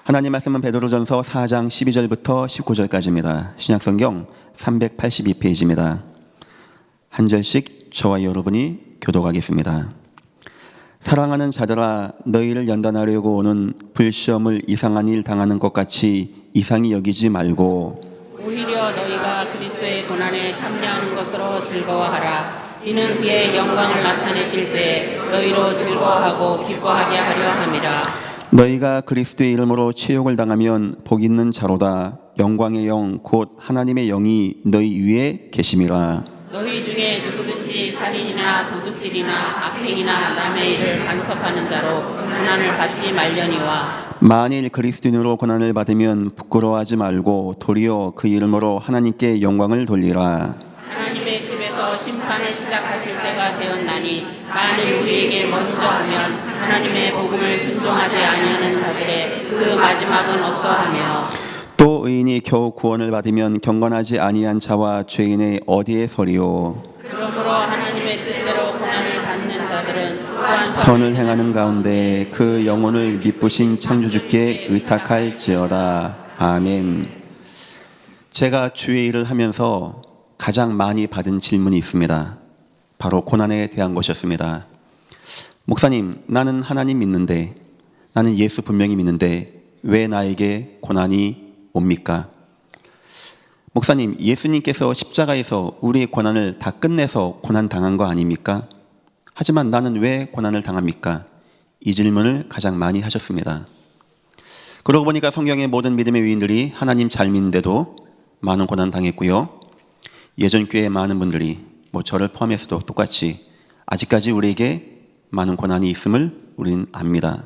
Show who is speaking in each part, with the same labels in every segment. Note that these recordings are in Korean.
Speaker 1: 하나님 말씀은 베드로전서 4장 12절부터 19절까지입니다. 신약성경 382페이지입니다. 한 절씩 저와 여러분이 교독하겠습니다. 사랑하는 자들아, 너희를 연단하려고 오는 불시험을 이상한 일 당하는 것 같이 이상히 여기지 말고
Speaker 2: 오히려 너희가 그리스도의 고난에 참여하는 것으로 즐거워하라. 이는 그의 영광을 나타내실 때 너희로 즐거워하고 기뻐하게 하려 함이라.
Speaker 1: 너희가 그리스도의 이름으로 치욕을 당하면 복 있는 자로다. 영광의 영 곧 하나님의 영이 너희 위에 계심이라.
Speaker 2: 너희 중에 누구든지 살인이나 도둑질이나 악행이나 남의 일을 간섭하는 자로 고난을 받지 말려니와
Speaker 1: 만일 그리스도인으로 고난을 받으면 부끄러워하지 말고 도리어 그 이름으로 하나님께 영광을 돌리라.
Speaker 2: 하나님의 집에서 심판을 시작하실 때가 되었나니 만일 우리에게 먼저 하면 하나님의 복음을 순종하지 아니하는 자들의 그 마지막은 어떠하며
Speaker 1: 또 의인이 겨우 구원을 받으면 경건하지 아니한 자와 죄인의 어디에 서리요.
Speaker 2: 그러므로 하나님의 뜻대로 고난을 받는 자들은 또한
Speaker 1: 선을 행하는 가운데 그 영혼을 미쁘신 창조주께 의탁할지어다. 아멘. 제가 주의 일을 하면서 가장 많이 받은 질문이 있습니다. 바로 고난에 대한 것이었습니다. 목사님, 나는 하나님 믿는데, 나는 예수 분명히 믿는데 왜 나에게 고난이 옵니까? 목사님, 예수님께서 십자가에서 우리의 고난을 다 끝내서 고난 당한 거 아닙니까? 하지만 나는 왜 고난을 당합니까? 이 질문을 가장 많이 하셨습니다. 그러고 보니까 성경의 모든 믿음의 위인들이 하나님 잘 믿는데도 많은 고난 당했고요. 예전 교회의 많은 분들이 저를 포함해서도 똑같이 아직까지 우리에게 많은 고난이 있음을 우리는 압니다.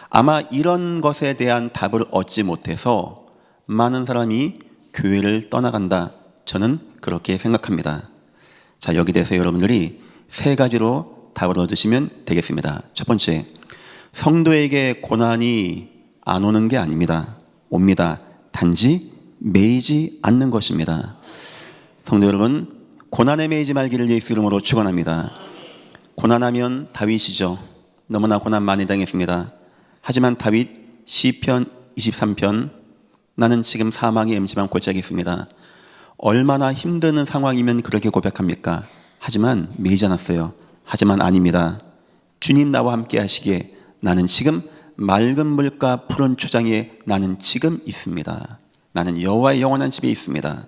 Speaker 1: 아마 이런 것에 대한 답을 얻지 못해서 많은 사람이 교회를 떠나간다. 저는 그렇게 생각합니다. 자, 여기 대해서 여러분들이 세 가지로 답을 얻으시면 되겠습니다. 첫 번째, 성도에게 고난이 안 오는 게 아닙니다. 옵니다. 단지 매이지 않는 것입니다. 성도 여러분, 고난에 매이지 말기를 예수 이름으로 축원합니다. 고난하면 다윗이죠. 너무나 고난 많이 당했습니다. 하지만 다윗 시편 23편 나는 지금 사망의 음침한 골짜기에 있습니다. 얼마나 힘든 상황이면 그렇게 고백합니까? 하지만 매이지 않았어요. 하지만 아닙니다. 주님 나와 함께 하시기에 나는 지금 맑은 물과 푸른 초장에 나는 지금 있습니다. 나는 여호와의 영원한 집에 있습니다.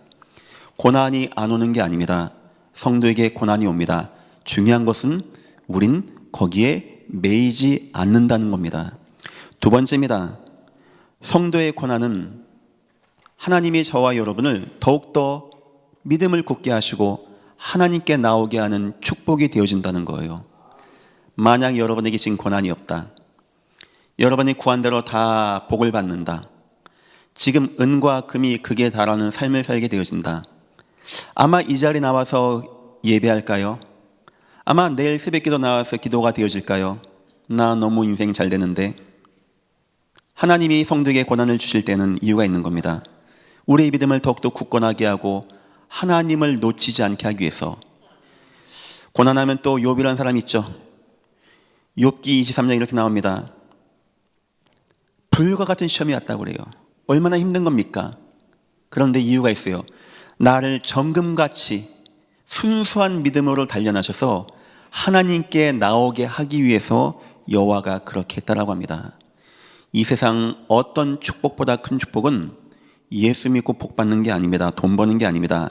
Speaker 1: 고난이 안 오는 게 아닙니다. 성도에게 고난이 옵니다. 중요한 것은 우린 거기에 매이지 않는다는 겁니다. 두 번째입니다. 성도의 고난은 하나님이 저와 여러분을 더욱더 믿음을 굳게 하시고 하나님께 나오게 하는 축복이 되어진다는 거예요. 만약 여러분에게 지금 고난이 없다. 여러분이 구한 대로 다 복을 받는다. 지금 은과 금이 극에 달하는 삶을 살게 되어진다. 아마 이 자리에 나와서 예배할까요? 아마 내일 새벽기도 나와서 기도가 되어질까요? 나 너무 인생 잘 되는데. 하나님이 성도에게 고난을 주실 때는 이유가 있는 겁니다. 우리의 믿음을 더욱더 굳건하게 하고 하나님을 놓치지 않게 하기 위해서. 고난하면 또 욥이라는 사람이 있죠. 욥기 23장 이렇게 나옵니다. 불과 같은 시험이 왔다고 그래요. 얼마나 힘든 겁니까? 그런데 이유가 있어요. 나를 정금같이 순수한 믿음으로 단련하셔서 하나님께 나오게 하기 위해서 여호와가 그렇게 했다라고 합니다. 이 세상 어떤 축복보다 큰 축복은 예수 믿고 복 받는 게 아닙니다. 돈 버는 게 아닙니다.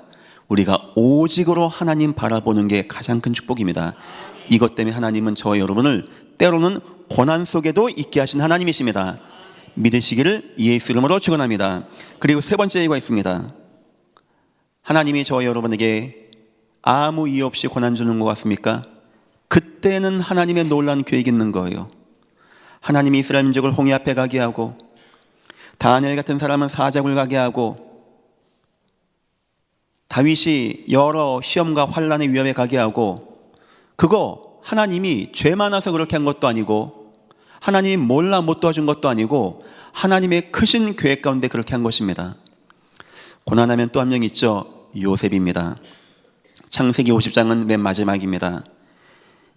Speaker 1: 우리가 오직으로 하나님 바라보는 게 가장 큰 축복입니다. 이것 때문에 하나님은 저와 여러분을 때로는 고난 속에도 있게 하신 하나님이십니다. 믿으시기를 예수 이름으로 축원합니다. 그리고 세 번째 이유가 있습니다. 하나님이 저와 여러분에게 아무 이유 없이 고난 주는 것 같습니까? 그때는 하나님의 놀라운 계획이 있는 거예요. 하나님이 이스라엘 민족을 홍해 앞에 가게 하고 다니엘 같은 사람은 사자굴 가게 하고 다윗이 여러 시험과 환난의 위험에 가게 하고 그거 하나님이 죄 많아서 그렇게 한 것도 아니고 하나님이 몰라 못 도와준 것도 아니고 하나님의 크신 계획 가운데 그렇게 한 것입니다. 고난하면 또 한 명 있죠. 요셉입니다. 창세기 50장은 맨 마지막입니다.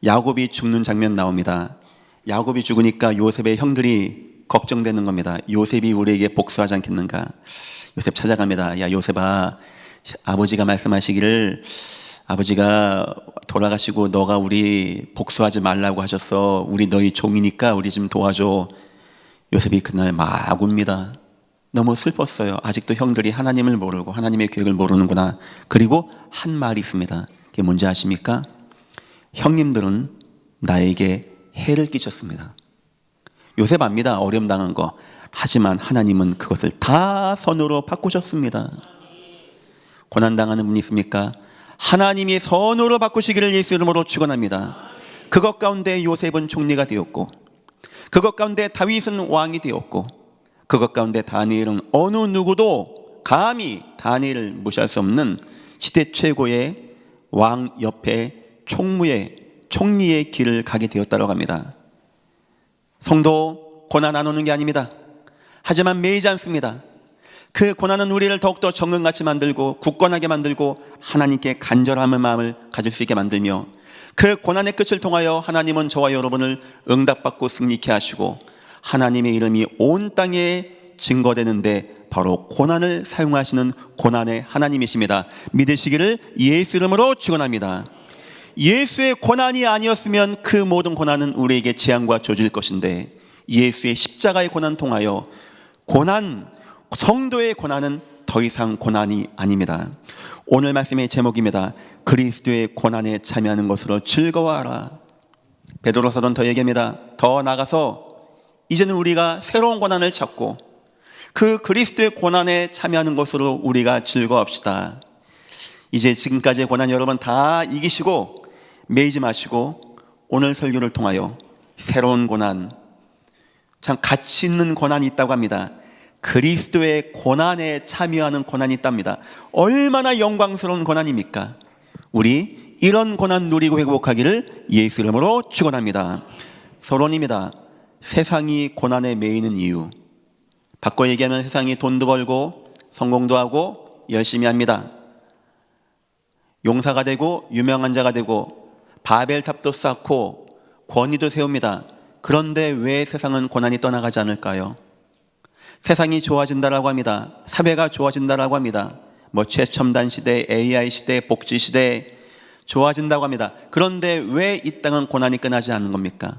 Speaker 1: 야곱이 죽는 장면 나옵니다. 야곱이 죽으니까 요셉의 형들이 걱정되는 겁니다. 요셉이 우리에게 복수하지 않겠는가. 요셉 찾아갑니다. 야, 요셉아, 아버지가 말씀하시기를 아버지가 돌아가시고 너가 우리 복수하지 말라고 하셨어. 우리 너희 종이니까 우리 좀 도와줘. 요셉이 그날 막 웁니다. 너무 슬펐어요. 아직도 형들이 하나님을 모르고 하나님의 계획을 모르는구나. 그리고 한 말이 있습니다. 그게 뭔지 아십니까? 형님들은 나에게 해를 끼쳤습니다. 요셉 압니다. 어려움 당한 거. 하지만 하나님은 그것을 다 선으로 바꾸셨습니다. 고난당하는 분이 있습니까? 하나님이 선으로 바꾸시기를 예수 이름으로 축원합니다. 그것 가운데 요셉은 총리가 되었고, 그것 가운데 다윗은 왕이 되었고, 그것 가운데 다니엘은 어느 누구도 감히 다니엘을 무시할 수 없는 시대 최고의 왕 옆에 총리의 길을 가게 되었다고 합니다. 성도, 고난 안 오는 게 아닙니다. 하지만 매이지 않습니다. 그 고난은 우리를 더욱더 정금같이 만들고 굳건하게 만들고 하나님께 간절함의 마음을 가질 수 있게 만들며, 그 고난의 끝을 통하여 하나님은 저와 여러분을 응답받고 승리케 하시고 하나님의 이름이 온 땅에 증거되는데 바로 고난을 사용하시는 고난의 하나님이십니다. 믿으시기를 예수 이름으로 축원합니다. 예수의 고난이 아니었으면 그 모든 고난은 우리에게 재앙과 저주일 것인데, 예수의 십자가의 고난 통하여 성도의 고난은 더 이상 고난이 아닙니다. 오늘 말씀의 제목입니다. 그리스도의 고난에 참여하는 것으로 즐거워하라. 베드로서는 더 얘기합니다. 더 나가서 이제는 우리가 새로운 고난을 찾고 그 그리스도의 고난에 참여하는 것으로 우리가 즐거워합시다. 이제 지금까지의 고난 여러분 다 이기시고 매이지 마시고 오늘 설교를 통하여 새로운 고난, 참 가치 있는 고난이 있다고 합니다. 그리스도의 고난에 참여하는 고난이 있답니다. 얼마나 영광스러운 고난입니까? 우리 이런 고난 누리고 회복하기를 예수 이름으로 축원합니다. 서론입니다. 세상이 고난에 매이는 이유. 바꿔 얘기하면 세상이 돈도 벌고 성공도 하고 열심히 합니다. 용사가 되고 유명한 자가 되고 바벨탑도 쌓고 권위도 세웁니다. 그런데 왜 세상은 고난이 떠나가지 않을까요? 세상이 좋아진다라고 합니다. 사회가 좋아진다라고 합니다. 최첨단 시대, AI 시대, 복지 시대 좋아진다고 합니다. 그런데 왜 이 땅은 고난이 끝나지 않는 겁니까?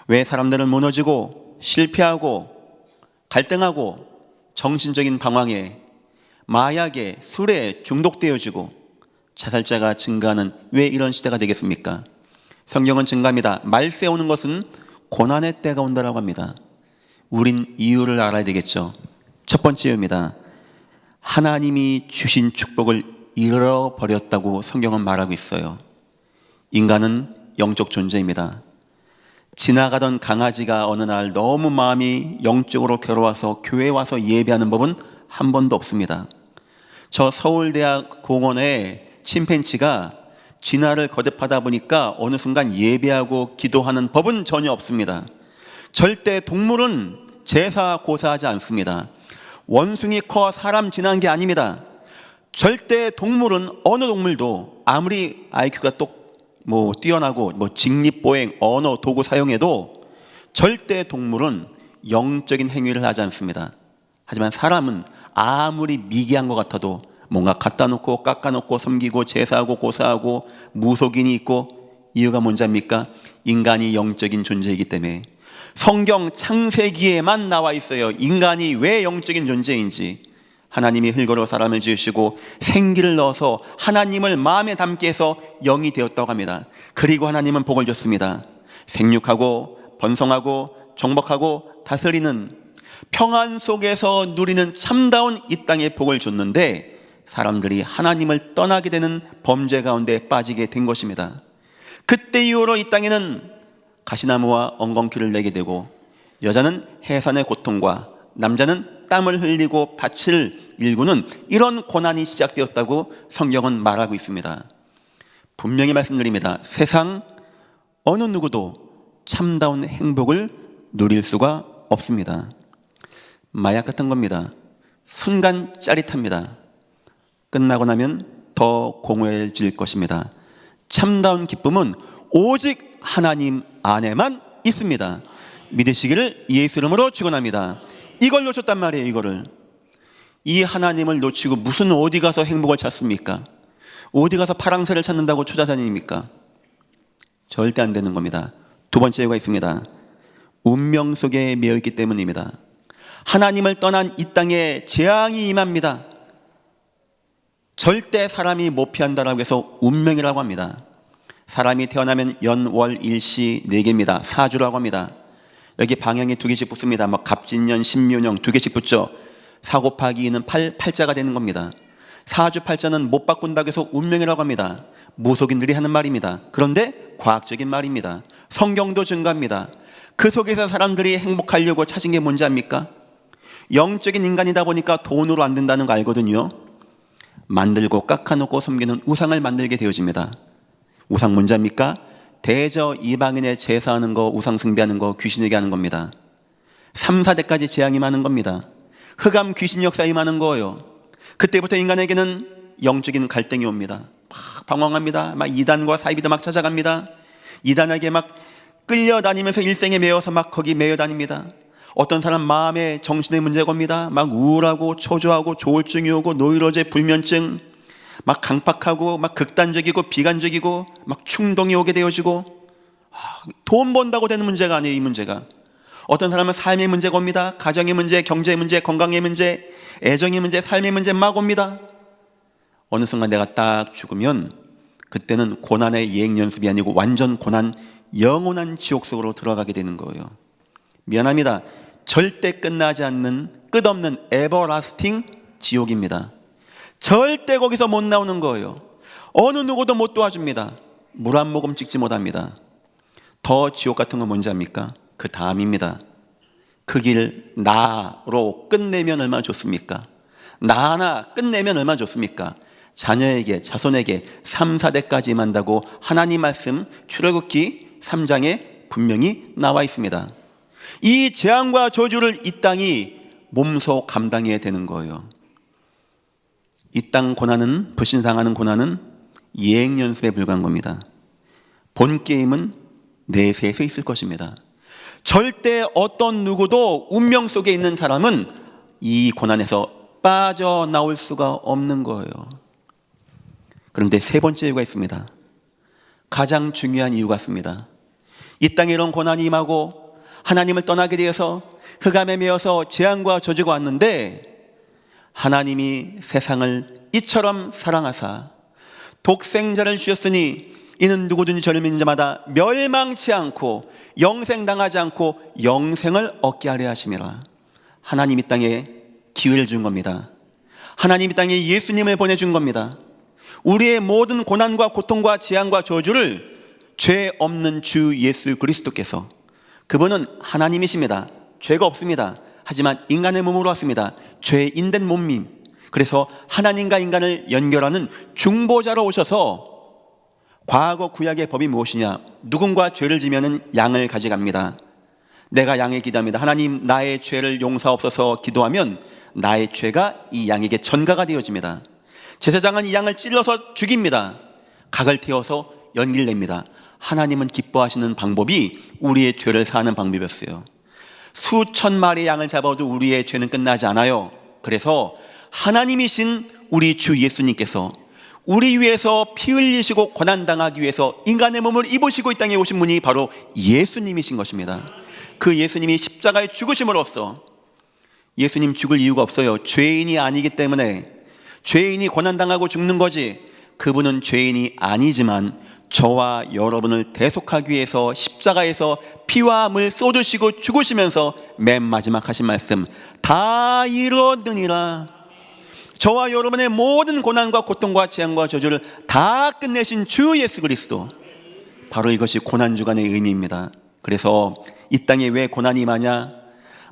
Speaker 1: 왜 사람들은 무너지고 실패하고 갈등하고 정신적인 방황에 마약에 술에 중독되어지고 자살자가 증가하는 왜 이런 시대가 되겠습니까? 성경은 증가합니다. 말세 오는 것은 고난의 때가 온다라고 합니다. 우린 이유를 알아야 되겠죠. 첫 번째 이유입니다. 하나님이 주신 축복을 잃어버렸다고 성경은 말하고 있어요. 인간은 영적 존재입니다. 지나가던 강아지가 어느 날 너무 마음이 영적으로 괴로워서 교회에 와서 예배하는 법은 한 번도 없습니다. 저 서울대학 공원에 침팬지가 진화를 거듭하다 보니까 어느 순간 예배하고 기도하는 법은 전혀 없습니다. 절대 동물은 제사 고사하지 않습니다. 원숭이 커 사람 지난 게 아닙니다. 절대 동물은 어느 동물도 아무리 IQ가 뛰어나고 직립보행, 언어, 도구 사용해도 절대 동물은 영적인 행위를 하지 않습니다. 하지만 사람은 아무리 미개한 것 같아도 뭔가 갖다 놓고 깎아놓고 섬기고 제사하고 고사하고 무속인이 있고, 이유가 뭔지 압니까? 인간이 영적인 존재이기 때문에. 성경 창세기에만 나와 있어요. 인간이 왜 영적인 존재인지. 하나님이 흙으로 사람을 지으시고 생기를 넣어서 하나님을 마음에 담게 해서 영이 되었다고 합니다. 그리고 하나님은 복을 줬습니다. 생육하고 번성하고 정복하고 다스리는 평안 속에서 누리는 참다운 이 땅의 복을 줬는데, 사람들이 하나님을 떠나게 되는 범죄 가운데 빠지게 된 것입니다. 그때 이후로 이 땅에는 가시나무와 엉겅퀴를 내게 되고, 여자는 해산의 고통과 남자는 땀을 흘리고 밭을 일구는 이런 고난이 시작되었다고 성경은 말하고 있습니다. 분명히 말씀드립니다. 세상 어느 누구도 참다운 행복을 누릴 수가 없습니다. 마약 같은 겁니다. 순간 짜릿합니다. 끝나고 나면 더 공허해질 것입니다. 참다운 기쁨은 오직 하나님 안에만 있습니다. 믿으시기를 예수 이름으로 축원합니다. 이걸 놓쳤단 말이에요. 이거를. 이 하나님을 놓치고 무슨 어디 가서 행복을 찾습니까? 어디 가서 파랑새를 찾는다고 초자산입니까? 절대 안 되는 겁니다. 두 번째 이유가 있습니다. 운명 속에 매여 있기 때문입니다. 하나님을 떠난 이 땅에 재앙이 임합니다. 절대 사람이 못 피한다라고 해서 운명이라고 합니다. 사람이 태어나면 연, 월, 일시 4개입니다. 사주라고 합니다. 여기 방향이 2개씩 붙습니다. 막 갑진년, 신묘년 2개씩 붙죠. 4 곱하기 2는 8자가 되는 겁니다. 사주 8자는 못 바꾼다고 해서 운명이라고 합니다. 무속인들이 하는 말입니다. 그런데 과학적인 말입니다. 성경도 증거합니다. 그 속에서 사람들이 행복하려고 찾은 게 뭔지 압니까? 영적인 인간이다 보니까 돈으로 안 된다는 거 알거든요. 만들고 깎아놓고 섬기는 우상을 만들게 되어집니다. 우상 뭔지 압니까? 대저 이방인의 제사하는 거, 우상 숭배하는 거, 귀신에게 하는 겁니다. 3, 4대까지 재앙이 많은 겁니다. 흑암 귀신 역사 임하는 거예요. 그때부터 인간에게는 영적인 갈등이 옵니다. 막 방황합니다. 막 이단과 사이비도 막 찾아갑니다. 이단에게 막 끌려다니면서 일생에 매여서 막 거기 매여 다닙니다. 어떤 사람 마음에 정신의 문제가 옵니다. 막 우울하고 초조하고 조울증이 오고 노이로제 불면증, 막 강팍하고 막 극단적이고 비관적이고 막 충동이 오게 되어지고, 돈 번다고 되는 문제가 아니에요. 이 문제가 어떤 사람은 삶의 문제가 옵니다. 가정의 문제, 경제의 문제, 건강의 문제, 애정의 문제, 삶의 문제 막 옵니다. 어느 순간 내가 딱 죽으면 그때는 고난의 예행 연습이 아니고 완전 고난, 영원한 지옥 속으로 들어가게 되는 거예요. 미안합니다. 절대 끝나지 않는 끝없는 에버라스팅 지옥입니다. 절대 거기서 못 나오는 거예요. 어느 누구도 못 도와줍니다. 물 한 모금 찍지 못합니다. 더 지옥 같은 건 뭔지 압니까? 그 다음입니다. 그 길 나로 끝내면 얼마나 좋습니까? 나 하나 끝내면 얼마나 좋습니까? 자녀에게, 자손에게 3, 4대까지 임한다고 하나님 말씀 출애굽기 3장에 분명히 나와 있습니다. 이 재앙과 저주를 이 땅이 몸소 감당해야 되는 거예요. 이 땅 고난은, 불신당하는 고난은 예행연습에 불과한 겁니다. 본 게임은 내세에서 있을 것입니다. 절대 어떤 누구도 운명 속에 있는 사람은 이 고난에서 빠져나올 수가 없는 거예요. 그런데 세 번째 이유가 있습니다. 가장 중요한 이유 같습니다. 이 땅에 이런 고난이 임하고 하나님을 떠나게 되어서 흑암에 매여서 재앙과 저주가 왔는데, 하나님이 세상을 이처럼 사랑하사 독생자를 주셨으니 이는 누구든지 저를 믿는 자마다 멸망치 않고 영생당하지 않고 영생을 얻게 하려 하심이라. 하나님 이 땅에 기회를 준 겁니다. 하나님 이 땅에 예수님을 보내준 겁니다. 우리의 모든 고난과 고통과 재앙과 저주를 죄 없는 주 예수 그리스도께서, 그분은 하나님이십니다. 죄가 없습니다. 하지만 인간의 몸으로 왔습니다. 죄인된 몸임. 그래서 하나님과 인간을 연결하는 중보자로 오셔서, 과거 구약의 법이 무엇이냐? 누군가 죄를 지면은 양을 가져갑니다. 내가 양에 기도합니다. 하나님 나의 죄를 용서하옵소서 기도하면 나의 죄가 이 양에게 전가가 되어집니다. 제사장은 이 양을 찔러서 죽입니다. 각을 태워서 연기를 냅니다. 하나님은 기뻐하시는 방법이 우리의 죄를 사하는 방법이었어요. 수천 마리의 양을 잡아도 우리의 죄는 끝나지 않아요. 그래서 하나님이신 우리 주 예수님께서 우리 위해서 피 흘리시고 고난당하기 위해서 인간의 몸을 입으시고 이 땅에 오신 분이 바로 예수님이신 것입니다. 그 예수님이 십자가에 죽으심으로써, 예수님 죽을 이유가 없어요. 죄인이 아니기 때문에. 죄인이 고난당하고 죽는 거지, 그분은 죄인이 아니지만 저와 여러분을 대속하기 위해서 십자가에서 피와 물 쏟으시고 죽으시면서 맨 마지막 하신 말씀, 다 이루었느니라. 저와 여러분의 모든 고난과 고통과 재앙과 저주를 다 끝내신 주 예수 그리스도, 바로 이것이 고난주간의 의미입니다. 그래서 이 땅에 왜 고난이 임하냐?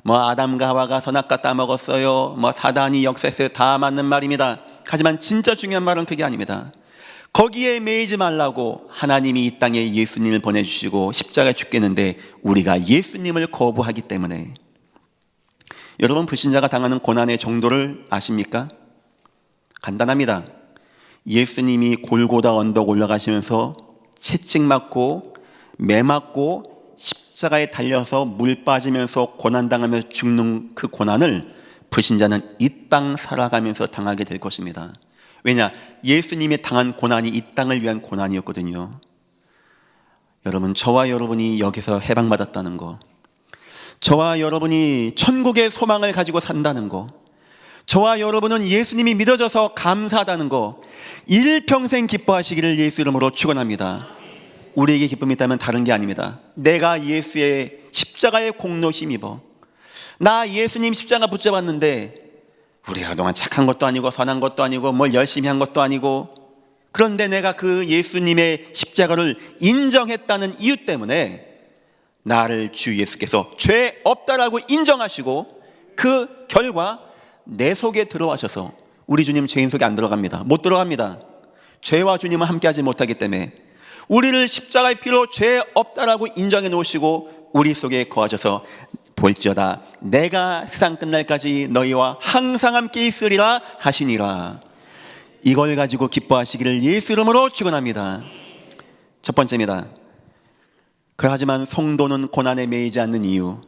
Speaker 1: 아담과 하와가 선악과 따먹었어요, 사단이 역사했어요, 다 맞는 말입니다. 하지만 진짜 중요한 말은 그게 아닙니다. 거기에 매이지 말라고 하나님이 이 땅에 예수님을 보내주시고 십자가에 죽겠는데, 우리가 예수님을 거부하기 때문에. 여러분, 불신자가 당하는 고난의 정도를 아십니까? 간단합니다. 예수님이 골고다 언덕 올라가시면서 채찍 맞고 매 맞고 십자가에 달려서 물 빠지면서 고난당하면서 죽는 그 고난을 불신자는 이 땅 살아가면서 당하게 될 것입니다. 왜냐? 예수님이 당한 고난이 이 땅을 위한 고난이었거든요. 여러분, 저와 여러분이 여기서 해방받았다는 거, 저와 여러분이 천국의 소망을 가지고 산다는 거, 저와 여러분은 예수님이 믿어져서 감사하다는 거, 일평생 기뻐하시기를 예수 이름으로 축원합니다. 우리에게 기쁨이 있다면 다른 게 아닙니다. 내가 예수의 십자가의 공로 힘입어, 나 예수님 십자가 붙잡았는데 우리가 그동안 착한 것도 아니고 선한 것도 아니고 뭘 열심히 한 것도 아니고, 그런데 내가 그 예수님의 십자가를 인정했다는 이유 때문에 나를 주 예수께서 죄 없다라고 인정하시고 그 결과 내 속에 들어와셔서, 우리 주님 죄인 속에 안 들어갑니다. 못 들어갑니다. 죄와 주님은 함께하지 못하기 때문에 우리를 십자가의 피로 죄 없다라고 인정해 놓으시고 우리 속에 거하셔서 볼지어다 내가 세상 끝날까지 너희와 항상 함께 있으리라 하시니라. 이걸 가지고 기뻐하시기를 예수 이름으로 축원합니다. 첫 번째입니다. 그하지만 성도는 고난에 매이지 않는 이유,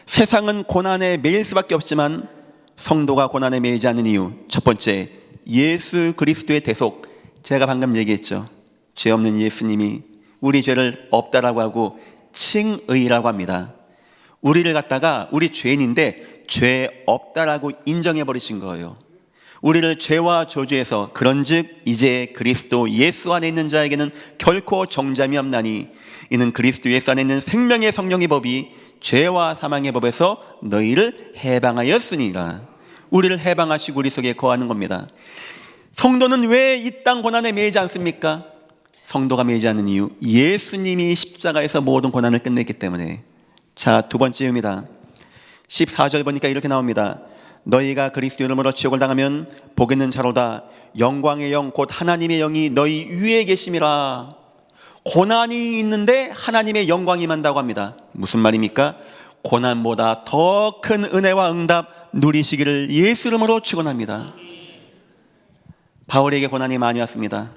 Speaker 1: 세상은 고난에 매일 수밖에 없지만 성도가 고난에 매이지 않는 이유, 첫 번째, 예수 그리스도의 대속. 제가 방금 얘기했죠. 죄 없는 예수님이 우리 죄를 없다라고 하고 칭의라고 합니다. 우리를 갖다가 우리 죄인인데 죄 없다라고 인정해 버리신 거예요. 우리를 죄와 저주에서, 그런즉 이제 그리스도 예수 안에 있는 자에게는 결코 정잠이 없나니 이는 그리스도 예수 안에 있는 생명의 성령의 법이 죄와 사망의 법에서 너희를 해방하였으니라. 우리를 해방하시고 우리 속에 거하는 겁니다. 성도는 왜 이 땅 고난에 매이지 않습니까? 성도가 매이지 않는 이유, 예수님이 십자가에서 모든 고난을 끝냈기 때문에. 자, 두 번째입니다. 14절 보니까 이렇게 나옵니다. 너희가 그리스도 이름으로 지옥을 당하면 복 있는 자로다. 영광의 영 곧 하나님의 영이 너희 위에 계심이라. 고난이 있는데 하나님의 영광이 임한다고 합니다. 무슨 말입니까? 고난보다 더 큰 은혜와 응답 누리시기를 예수 이름으로 축원합니다. 바울에게 고난이 많이 왔습니다.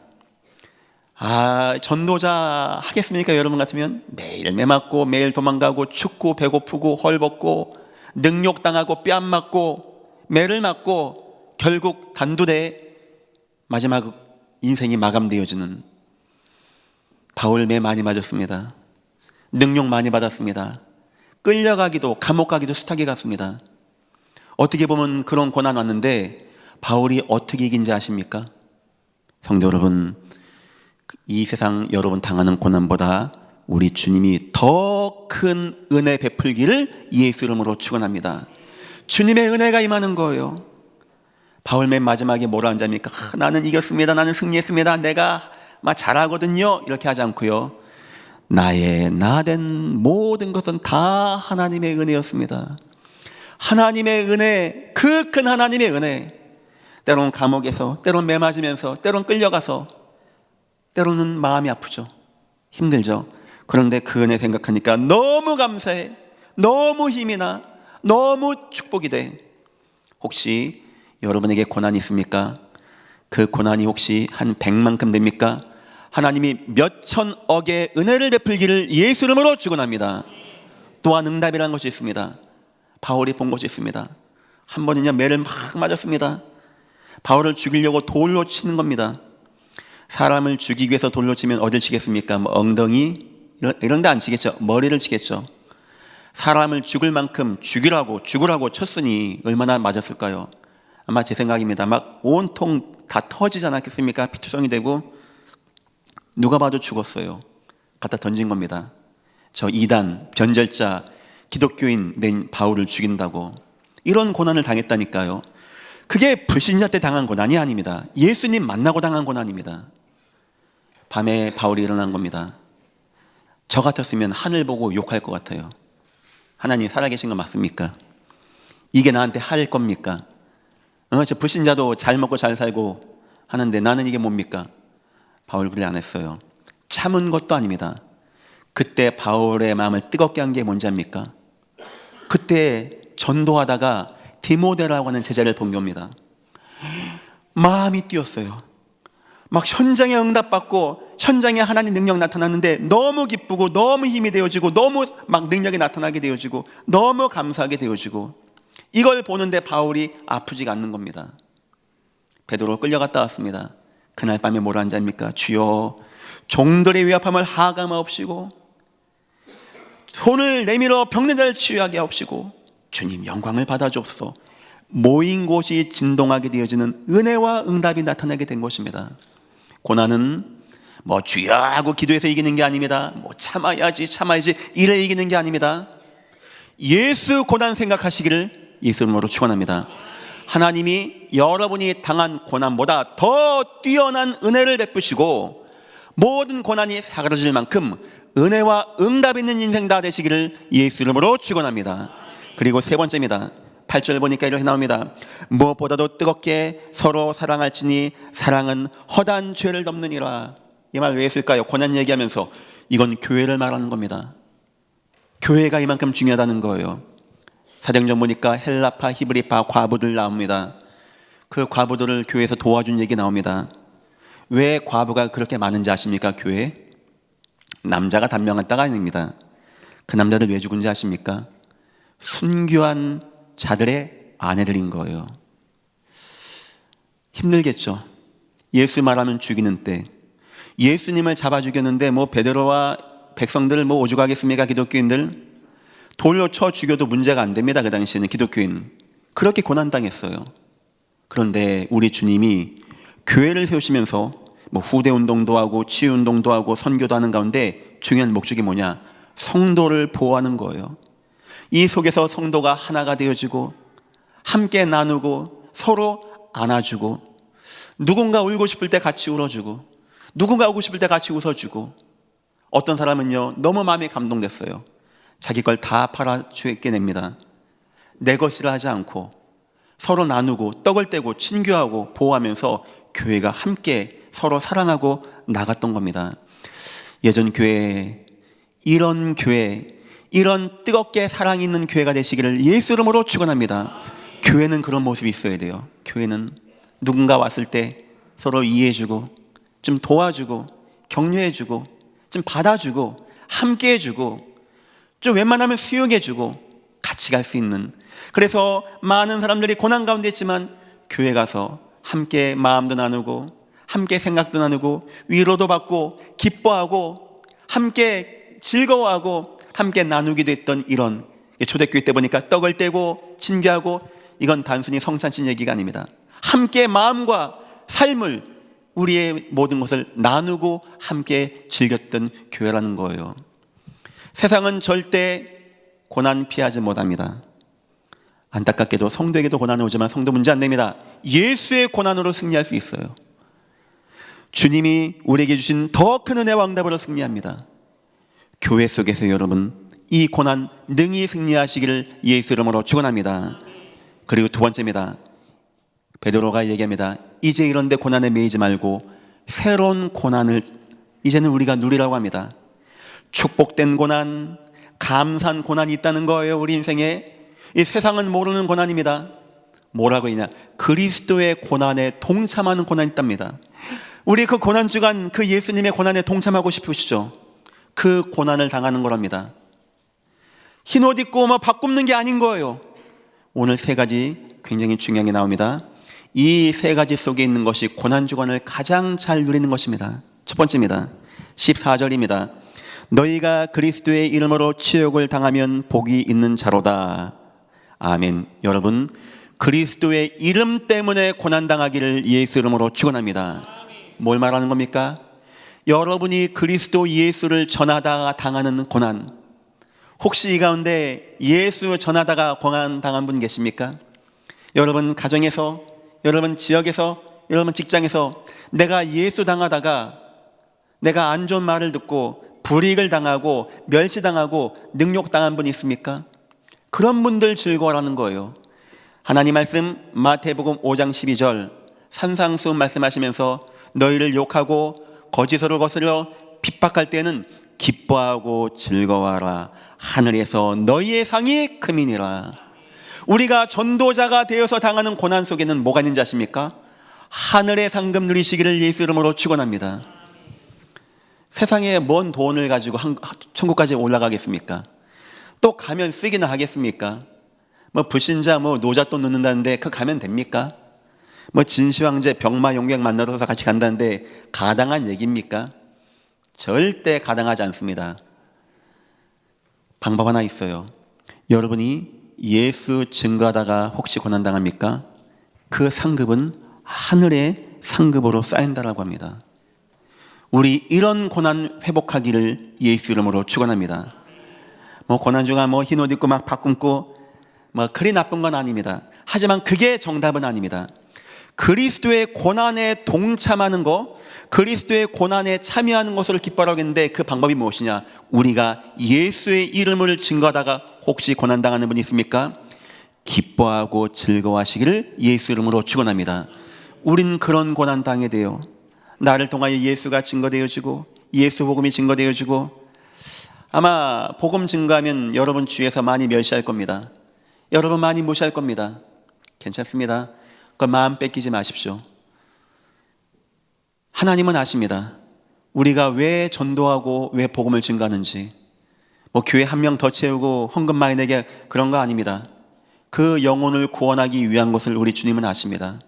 Speaker 1: 전도자 하겠습니까? 여러분 같으면 매일 매맞고 매일 도망가고 춥고 배고프고 헐벗고 능욕당하고 뺨 맞고 매를 맞고 결국 단두대 마지막 인생이 마감되어지는. 바울 매 많이 맞았습니다. 능욕 많이 받았습니다. 끌려가기도, 감옥 가기도 숱하게 갔습니다. 어떻게 보면 그런 고난 왔는데 바울이 어떻게 이긴지 아십니까? 성도 여러분, 이 세상 여러분 당하는 고난보다 우리 주님이 더 큰 은혜 베풀기를 예수 이름으로 축원합니다. 주님의 은혜가 임하는 거예요. 바울 맨 마지막에 뭐라 한답니까? 나는 이겼습니다. 나는 승리했습니다. 내가 잘하거든요. 이렇게 하지 않고요. 나의 나된 모든 것은 다 하나님의 은혜였습니다. 하나님의 은혜, 그 큰 하나님의 은혜. 때로는 감옥에서, 때로는 매 맞으면서, 때로는 끌려가서, 때로는 마음이 아프죠. 힘들죠. 그런데 그 은혜 생각하니까 너무 감사해. 너무 힘이 나. 너무 축복이 돼. 혹시 여러분에게 고난이 있습니까? 그 고난이 혹시 한 100만큼 됩니까? 하나님이 몇 천억의 은혜를 베풀기를 예수 이름으로 축원합니다. 또한 응답이라는 것이 있습니다. 바울이 본 것이 있습니다. 한 번은요 매를 막 맞았습니다. 바울을 죽이려고 돌로 치는 겁니다. 사람을 죽이기 위해서 돌로 치면 어딜 치겠습니까? 엉덩이 이런 데 안 치겠죠. 머리를 치겠죠. 사람을 죽을 만큼 죽으라고 쳤으니 얼마나 맞았을까요? 아마 제 생각입니다. 막 온통 다 터지지 않았겠습니까? 피투성이 되고 누가 봐도 죽었어요. 갖다 던진 겁니다. 저 이단, 변절자, 기독교인 낸 바울을 죽인다고. 이런 고난을 당했다니까요. 그게 불신자 때 당한 고난이 아닙니다. 예수님 만나고 당한 고난입니다. 밤에 바울이 일어난 겁니다. 저 같았으면 하늘 보고 욕할 것 같아요. 하나님 살아계신 거 맞습니까? 이게 나한테 할 겁니까? 저 불신자도 잘 먹고 잘 살고 하는데 나는 이게 뭡니까? 바울 그래 안 했어요. 참은 것도 아닙니다. 그때 바울의 마음을 뜨겁게 한 게 뭔지 압니까? 그때 전도하다가 디모데라고 하는 제자를 본 겁니다. 마음이 뛰었어요. 막 현장에 응답받고 현장에 하나님 능력 나타났는데 너무 기쁘고 너무 힘이 되어지고 너무 막 능력이 나타나게 되어지고 너무 감사하게 되어지고 이걸 보는데 바울이 아프지가 않는 겁니다. 베드로 끌려갔다 왔습니다. 그날 밤에 뭐라 한지 압니까? 주여, 종들의 위압함을 하감하옵시고 손을 내밀어 병든 자를 치유하게 하옵시고 주님 영광을 받아주옵소서. 모인 곳이 진동하게 되어지는 은혜와 응답이 나타나게 된 것입니다. 고난은 뭐 주여 하고 기도해서 이기는 게 아닙니다. 뭐 참아야지 이래 이기는 게 아닙니다. 예수 고난 생각하시기를 예수 이름으로 축원합니다. 하나님이 여러분이 당한 고난보다 더 뛰어난 은혜를 베푸시고 모든 고난이 사그라질 만큼 은혜와 응답 있는 인생 다 되시기를 예수 이름으로 축원합니다. 그리고 세 번째입니다. 8절 보니까 이렇게 나옵니다. 무엇보다도 뜨겁게 서로 사랑할지니 사랑은 허다한 죄를 덮느니라. 이 말 왜 했을까요? 고난 얘기하면서 이건 교회를 말하는 겁니다. 교회가 이만큼 중요하다는 거예요. 사정전 보니까 헬라파, 히브리파 과부들 나옵니다. 그 과부들을 교회에서 도와준 얘기 나옵니다. 왜 과부가 그렇게 많은지 아십니까? 교회에 남자가 단명한 따가 아닙니다. 그 남자들 왜 죽은지 아십니까? 순교한 자들의 아내들인 거예요. 힘들겠죠. 예수 말하면 죽이는 때 예수님을 잡아 죽였는데 뭐 베드로와 백성들 뭐 오죽하겠습니까? 기독교인들 돌로 쳐 죽여도 문제가 안 됩니다. 그 당시에는 기독교인 그렇게 고난당했어요. 그런데 우리 주님이 교회를 세우시면서 뭐 후대 운동도 하고 치유 운동도 하고 선교도 하는 가운데 중요한 목적이 뭐냐? 성도를 보호하는 거예요. 이 속에서 성도가 하나가 되어지고 함께 나누고 서로 안아주고 누군가 울고 싶을 때 같이 울어주고 누군가 오고 싶을 때 같이 웃어주고 어떤 사람은요 너무 마음이 감동됐어요. 자기 걸 다 팔아 주게 냅니다. 내 것이라 하지 않고 서로 나누고 떡을 떼고 친교하고 보호하면서 교회가 함께 서로 사랑하고 나갔던 겁니다. 예전 교회 이런 교회 이런 뜨겁게 사랑 있는 교회가 되시기를 예수 이름으로 축원합니다. 교회는 그런 모습이 있어야 돼요. 교회는 누군가 왔을 때 서로 이해해주고 좀 도와주고 격려해주고 좀 받아주고 함께해주고 좀 웬만하면 수용해주고 같이 갈 수 있는, 그래서 많은 사람들이 고난 가운데 있지만 교회 가서 함께 마음도 나누고 함께 생각도 나누고 위로도 받고 기뻐하고 함께 즐거워하고 함께 나누기도 했던 이런 초대교회 때 보니까 떡을 떼고 친교하고 이건 단순히 성찬식 얘기가 아닙니다. 함께 마음과 삶을 우리의 모든 것을 나누고 함께 즐겼던 교회라는 거예요. 세상은 절대 고난 피하지 못합니다. 안타깝게도 성도에게도 고난이 오지만 성도 문제 안 됩니다. 예수의 고난으로 승리할 수 있어요. 주님이 우리에게 주신 더 큰 은혜와 응답으로 승리합니다. 교회 속에서 여러분 이 고난 능히 승리하시기를 예수 이름으로 축원합니다. 그리고 두 번째입니다. 베드로가 얘기합니다. 이제 이런데 고난에 매이지 말고 새로운 고난을 이제는 우리가 누리라고 합니다. 축복된 고난, 감사한 고난이 있다는 거예요. 우리 인생에. 이 세상은 모르는 고난입니다. 뭐라고 했냐? 그리스도의 고난에 동참하는 고난이 있답니다. 우리 그 고난 주간 그 예수님의 고난에 동참하고 싶으시죠? 그 고난을 당하는 거랍니다. 흰 옷 입고 뭐 바꾸는 게 아닌 거예요. 오늘 세 가지 굉장히 중요한 게 나옵니다. 이 세 가지 속에 있는 것이 고난 주간을 가장 잘 누리는 것입니다. 첫 번째입니다. 14절입니다. 너희가 그리스도의 이름으로 치욕을 당하면 복이 있는 자로다. 아멘. 여러분 그리스도의 이름 때문에 고난당하기를 예수 이름으로 축원합니다. 뭘 말하는 겁니까? 여러분이 그리스도 예수를 전하다가 당하는 고난, 혹시 이 가운데 예수 전하다가 고난 당한 분 계십니까? 여러분 가정에서, 여러분 지역에서, 여러분 직장에서 내가 예수 당하다가 내가 안 좋은 말을 듣고 불이익을 당하고 멸시당하고 능욕당한 분 있습니까? 그런 분들 즐거워하는 거예요. 하나님 말씀 마태복음 5장 12절 산상수훈 말씀하시면서 너희를 욕하고 거짓으로 거스려 핍박할 때는 기뻐하고 즐거워하라. 하늘에서 너희의 상이 크미니라. 우리가 전도자가 되어서 당하는 고난 속에는 뭐가 있는지 아십니까? 하늘의 상급 누리시기를 예수 이름으로 축원합니다. 세상에 뭔 돈을 가지고 천국까지 올라가겠습니까? 또 가면 쓰기나 하겠습니까? 뭐 불신자 노잣돈 넣는다는데 그 가면 됩니까? 뭐 진시황제 병마 용병 만나러서 같이 간다는데 가당한 얘기입니까? 절대 가당하지 않습니다. 방법 하나 있어요. 여러분이 예수 증거하다가 혹시 고난당합니까? 그 상급은 하늘의 상급으로 쌓인다라고 합니다. 우리 이런 고난 회복하기를 예수 이름으로 축원합니다. 고난 중에 흰 옷 입고 막 밥 굶고 그리 나쁜 건 아닙니다. 하지만 그게 정답은 아닙니다. 그리스도의 고난에 동참하는 것, 그리스도의 고난에 참여하는 것을 기뻐하라고 했는데 그 방법이 무엇이냐? 우리가 예수의 이름을 증거하다가 혹시 고난당하는 분이 있습니까? 기뻐하고 즐거워하시기를 예수 이름으로 축원합니다. 우린 그런 고난 당해야 돼요. 나를 통하여 예수가 증거되어지고 예수 복음이 되어지고 아마 복음 증거하면 여러분 주위에서 많이 멸시할 겁니다. 여러분 많이 무시할 겁니다. 괜찮습니다. 그 마음 뺏기지 마십시오. 하나님은 아십니다. 우리가 왜 전도하고 왜 복음을 증거하는지. 교회 한 명 더 채우고 헌금 많이 내게 그런 거 아닙니다. 그 영혼을 구원하기 위한 것을 우리 주님은 아십니다.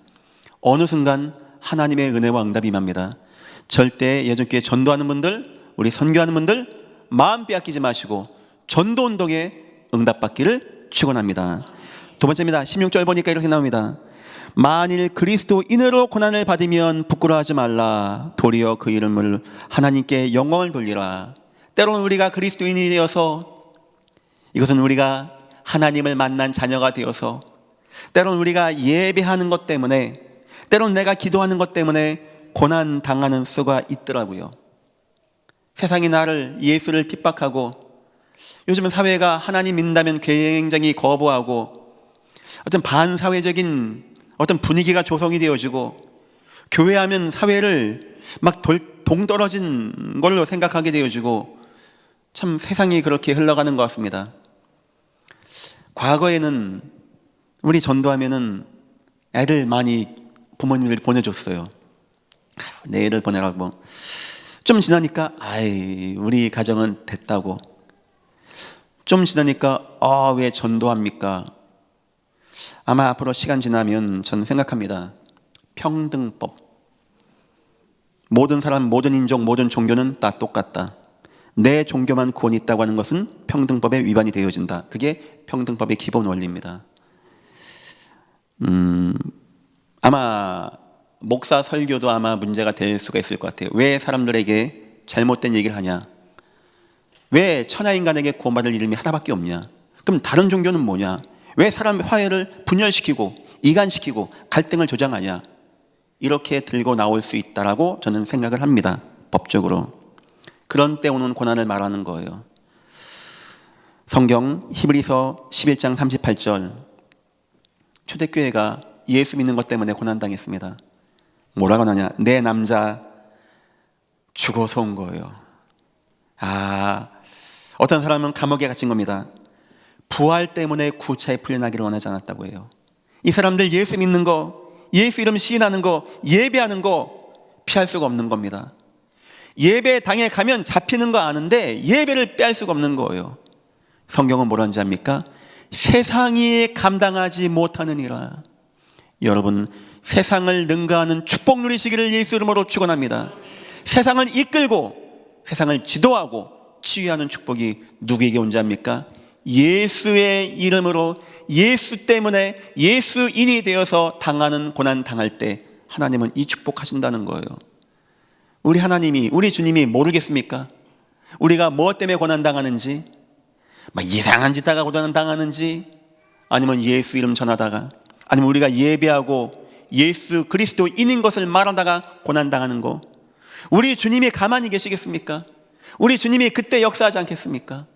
Speaker 1: 어느 순간 하나님의 은혜와 응답이 임합니다. 절대 예전교회 전도하는 분들, 우리 선교하는 분들 마음 빼앗기지 마시고 전도 운동에 응답받기를 축원합니다. 두 번째입니다. 16절 보니까 이렇게 나옵니다. 만일 그리스도인으로 고난을 받으면 부끄러워하지 말라. 도리어 그 이름을 하나님께 영광을 돌리라. 때로는 우리가 그리스도인이 되어서, 이것은 우리가 하나님을 만난 자녀가 되어서, 때로는 우리가 예배하는 것 때문에, 때로는 내가 기도하는 것 때문에 고난 당하는 수가 있더라고요. 세상이 나를, 예수를 핍박하고, 요즘은 사회가 하나님 믿는다면 굉장히 거부하고 어떤 반사회적인 어떤 분위기가 조성이 되어지고, 교회하면 사회를 막 동떨어진 걸로 생각하게 되어지고, 참 세상이 그렇게 흘러가는 것 같습니다. 과거에는 우리 전도하면은 애들 많이 부모님들 보내줬어요. 내 애를 보내라고. 좀 지나니까 우리 가정은 됐다고. 좀 지나니까 왜 전도합니까? 아마 앞으로 시간 지나면 저는 생각합니다. 평등법. 모든 사람, 모든 인종, 모든 종교는 다 똑같다. 내 종교만 구원이 있다고 하는 것은 평등법에 위반이 되어진다. 그게 평등법의 기본 원리입니다. 아마 목사 설교도 아마 문제가 될 수가 있을 것 같아요. 왜 사람들에게 잘못된 얘기를 하냐? 왜 천하인간에게 구원받을 이름이 하나밖에 없냐? 그럼 다른 종교는 뭐냐? 왜 사람 화해를 분열시키고 이간시키고 갈등을 조장하냐? 이렇게 들고 나올 수 있다라고 저는 생각을 합니다. 법적으로. 그런 때 오는 고난을 말하는 거예요. 성경 히브리서 11장 38절, 초대교회가 예수 믿는 것 때문에 고난당했습니다. 뭐라고 하냐? 내 남자 죽어서 온 거예요. 어떤 사람은 감옥에 갇힌 겁니다. 부활 때문에 구차에 풀려나기를 원하지 않았다고 해요. 이 사람들 예수 믿는 거, 예수 이름 시인하는 거, 예배하는 거 피할 수가 없는 겁니다. 예배당에 가면 잡히는 거 아는데 예배를 빼앗을 수가 없는 거예요. 성경은 뭐라는지 압니까? 세상이 감당하지 못하느니라. 여러분, 세상을 능가하는 축복 누리시기를 예수 이름으로 축원합니다. 세상을 이끌고 세상을 지도하고 치유하는 축복이 누구에게 온지 압니까? 예수의 이름으로, 예수 때문에 예수인이 되어서 당하는 고난 당할 때 하나님은 이 축복하신다는 거예요. 우리 하나님이, 우리 주님이 모르겠습니까? 우리가 무엇 때문에 고난 당하는지, 이상한 짓 하다가 고난 당하는지, 아니면 예수 이름 전하다가, 아니면 우리가 예배하고 예수 그리스도인인 것을 말하다가 고난 당하는 거, 우리 주님이 가만히 계시겠습니까? 우리 주님이 그때 역사하지 않겠습니까?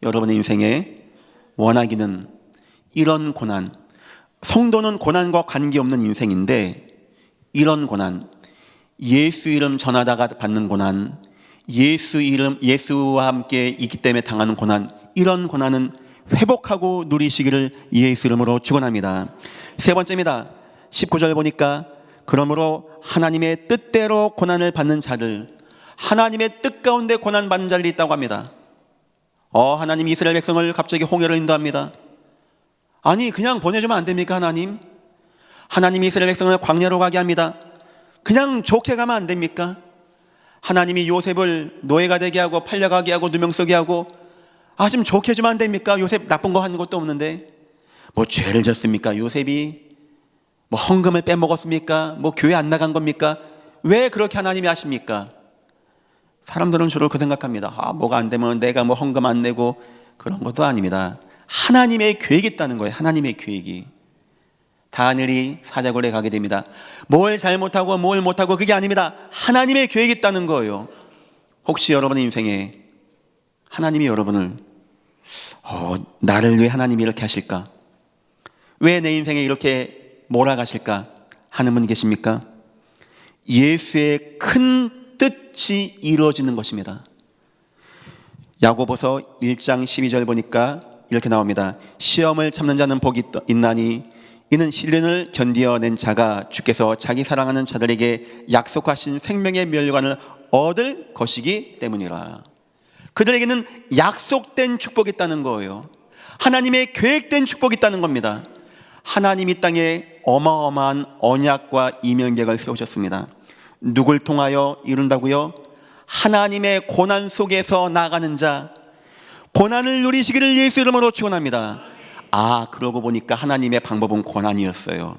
Speaker 1: 여러분의 인생에 원하기는 이런 고난, 성도는 고난과 관계없는 인생인데, 이런 고난, 예수 이름 전하다가 받는 고난, 예수 이름, 예수와 함께 있기 때문에 당하는 고난, 이런 고난은 회복하고 누리시기를 예수 이름으로 축원합니다. 세 번째입니다. 19절 보니까, 그러므로 하나님의 뜻대로 고난을 받는 자들, 하나님의 뜻 가운데 고난받는 자들이 있다고 합니다. 하나님이 이스라엘 백성을 갑자기 홍해로 인도합니다. 아니, 그냥 보내주면 안 됩니까? 하나님이 이스라엘 백성을 광야로 가게 합니다. 그냥 좋게 가면 안 됩니까? 하나님이 요셉을 노예가 되게 하고 팔려가게 하고 누명 쓰게 하고 좀 좋게 해주면 안 됩니까? 요셉 나쁜 거 하는 것도 없는데 뭐 죄를 졌습니까? 요셉이 뭐 헌금을 빼먹었습니까? 뭐 교회 안 나간 겁니까? 왜 그렇게 하나님이 하십니까? 사람들은 주로 그 생각합니다. 뭐가 안 되면 내가 뭐 헌금 안 내고 그런 것도 아닙니다. 하나님의 계획이 있다는 거예요. 하나님의 계획이. 다니엘이 사자굴에 가게 됩니다. 뭘 잘못하고 뭘 못하고 그게 아닙니다. 하나님의 계획이 있다는 거예요. 혹시 여러분의 인생에 하나님이 여러분을 나를 왜 하나님이 이렇게 하실까? 왜 내 인생에 이렇게 몰아가실까? 하는 분 계십니까? 예수의 큰 뜻이 이루어지는 것입니다. 야고보서 1장 12절 보니까 이렇게 나옵니다. 시험을 참는 자는 복이 있나니 이는 시련을 견디어낸 자가 주께서 자기 사랑하는 자들에게 약속하신 생명의 멸관을 얻을 것이기 때문이라. 그들에게는 약속된 축복이 있다는 거예요. 하나님의 계획된 축복이 있다는 겁니다. 하나님이 땅에 어마어마한 언약과 이명계획을 세우셨습니다. 누굴 통하여 이룬다고요? 하나님의 고난 속에서 나가는 자, 고난을 누리시기를 예수 이름으로 축원합니다. 그러고 보니까 하나님의 방법은 고난이었어요.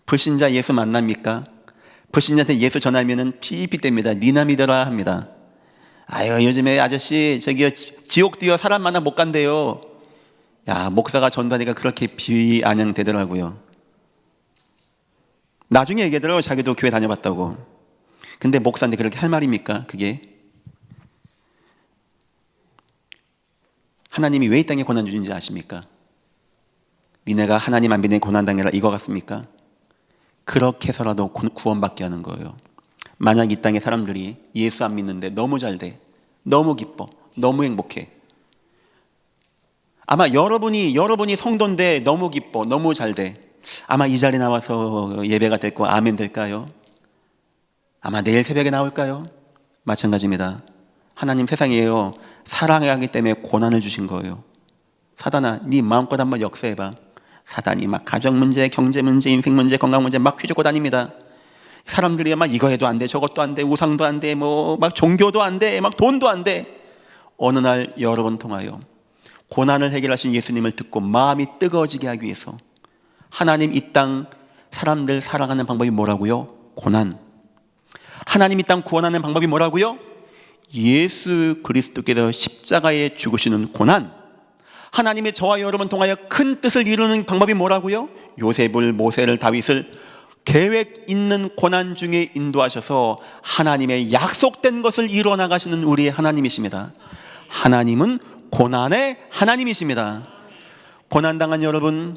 Speaker 1: 불신자 예수 만납니까? 불신자한테 예수 전하면은 삐삐댑니다. 니나 믿어라 합니다. 요즘에 아저씨 저기요 지옥 뛰어 사람 만나 못 간대요. 목사가 전도하니까 그렇게 비아냥되더라고요. 나중에 얘기하더라고요. 자기도 교회 다녀봤다고. 근데 목사인데 그렇게 할 말입니까? 그게 하나님이 왜 이 땅에 고난 주신지 아십니까? 니네가 하나님 안 믿는 고난당해라 이거 같습니까? 그렇게 해서라도 구원받게 하는 거예요. 만약 이 땅에 사람들이 예수 안 믿는데 너무 잘 돼, 너무 기뻐, 너무 행복해. 아마 여러분이 성도인데 너무 기뻐, 너무 잘 돼. 아마 이 자리에 나와서 예배가 될 거 아멘 될까요? 아마 내일 새벽에 나올까요? 마찬가지입니다. 하나님 세상이에요. 사랑하기 때문에 고난을 주신 거예요. 사단아, 네 마음껏 한번 역사해봐. 사단이 막 가정 문제, 경제 문제, 인생 문제, 건강 문제 막 휘젓고 다닙니다. 사람들이 막 이거 해도 안 돼, 저것도 안 돼, 우상도 안 돼, 막 종교도 안 돼, 막 돈도 안 돼. 어느 날 여러분 통하여 고난을 해결하신 예수님을 듣고 마음이 뜨거워지게 하기 위해서 하나님 이 땅 사람들 사랑하는 방법이 뭐라고요? 고난. 하나님 이 땅 구원하는 방법이 뭐라고요? 예수 그리스도께서 십자가에 죽으시는 고난. 하나님이 저와 여러분 통하여 큰 뜻을 이루는 방법이 뭐라고요? 요셉을, 모세를, 다윗을 계획 있는 고난 중에 인도하셔서 하나님의 약속된 것을 이루어 나가시는 우리의 하나님이십니다. 하나님은 고난의 하나님이십니다. 고난당한 여러분